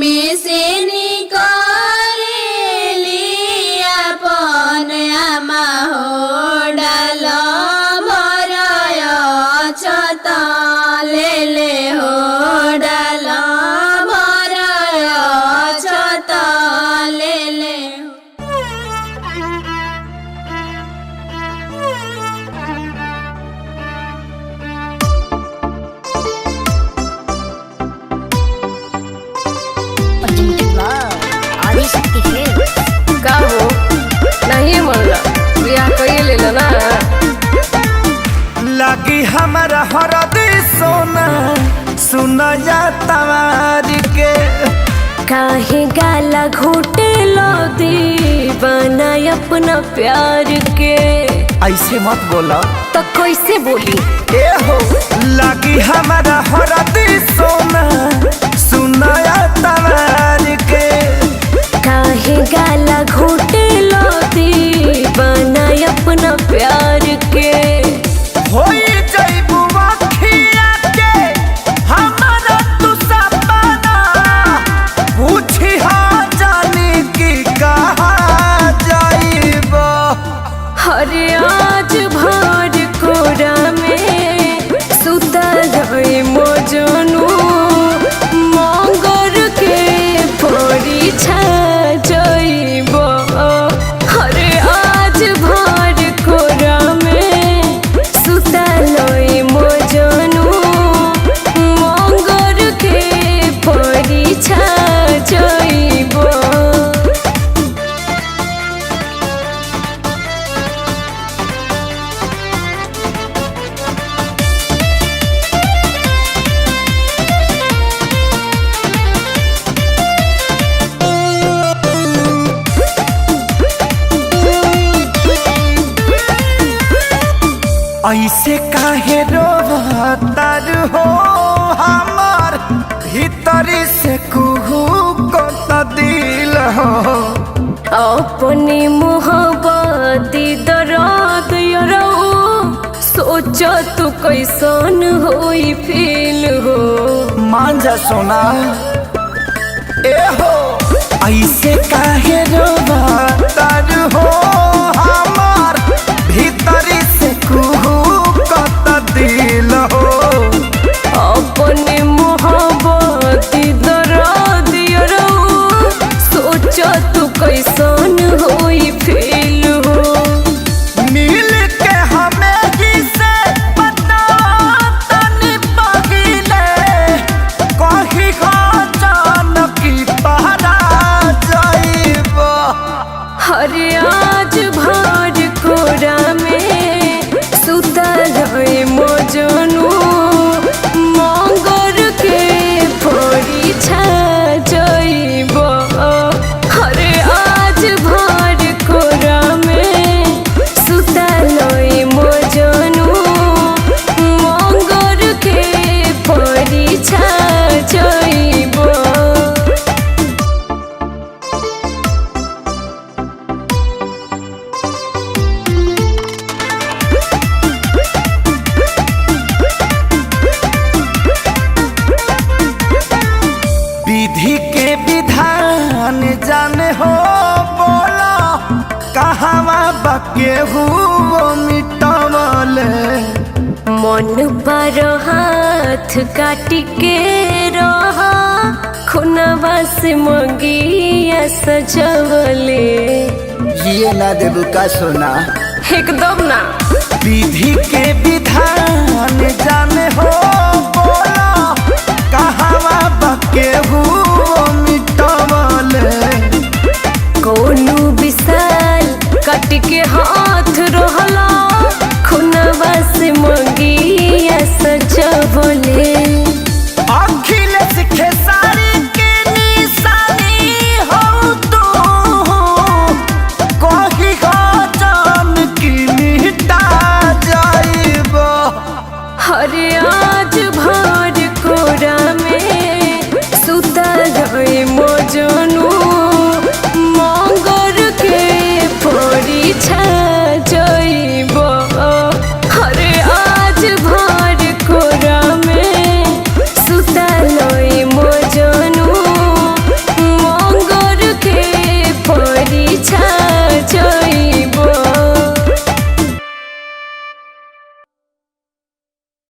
में से निकरेली अपन आमा हो डाल भरय छत ले हो डाल भरय छत ले हो। का हो नहीं मनला बियाह कइए लेला ना लगी हमारा हरदी सोना सुना जा तवार के काहे गाला घोटे लो दीवाना अपना प्यार के। ऐसे मत बोला तो कैसे बोली ए हो लगी हमारा हरदी सोना सुना जा तवार के काहे गाला घोटे लो दीवाना अपना प्यार के। होई जइबू अखिया के हमारा तू सपना पूछी हाँ जानी की कहाँ जाइबो। हरे आज भर कोरा में सुतल है मोजनू मंगर के परीक्षा जइबो। हरे आज भर कोरा में सुतल है मोजनू मंगर के परीक्षा जइबो। ऐसे काहे रोतार हो हमार भीतरी से कुहू को दिल हो। अपनी मोहब्बती दर्द यरो सोच तू कैसन होई फील हो। मान जा सोना ए हो ऐसे काहे रोतार हो हमार भीतरी से कुहू को दिल हो। अपनी मोहब्बती दर्द यरो सोच तू कैसन होई फील हो। मिल के हमें जिसे पता तनी पहिले कही हो जान की पहरा जाइबो। हरे आज भर कोरा में सुतल है मोजनू मंगर के परीक्षा जइबो। हरे आज भर कोरा में सुतल है मोजनू मंगर के परीक्षा जइबो। विधि के विधान जाने हो बोला कहवा बके हुओ मिटवले। मन पर हाथ काट के रहा खुनवा से मंगिया सजवले। ये ना देबू का सोना एकदम ना विधि के विधान जाने हो बोला कहवा बके हुओ मिटवले। कोनो विशाल काट के हाथ रहला खुनवा से मंगिया सजवले। अखिलेश खेसारी के निशानी हो तू कही हो जान की मिटा जाइबो। हरे आज भर कोरा में सुतल है मोजनू मंगर के परीक्षा बिछा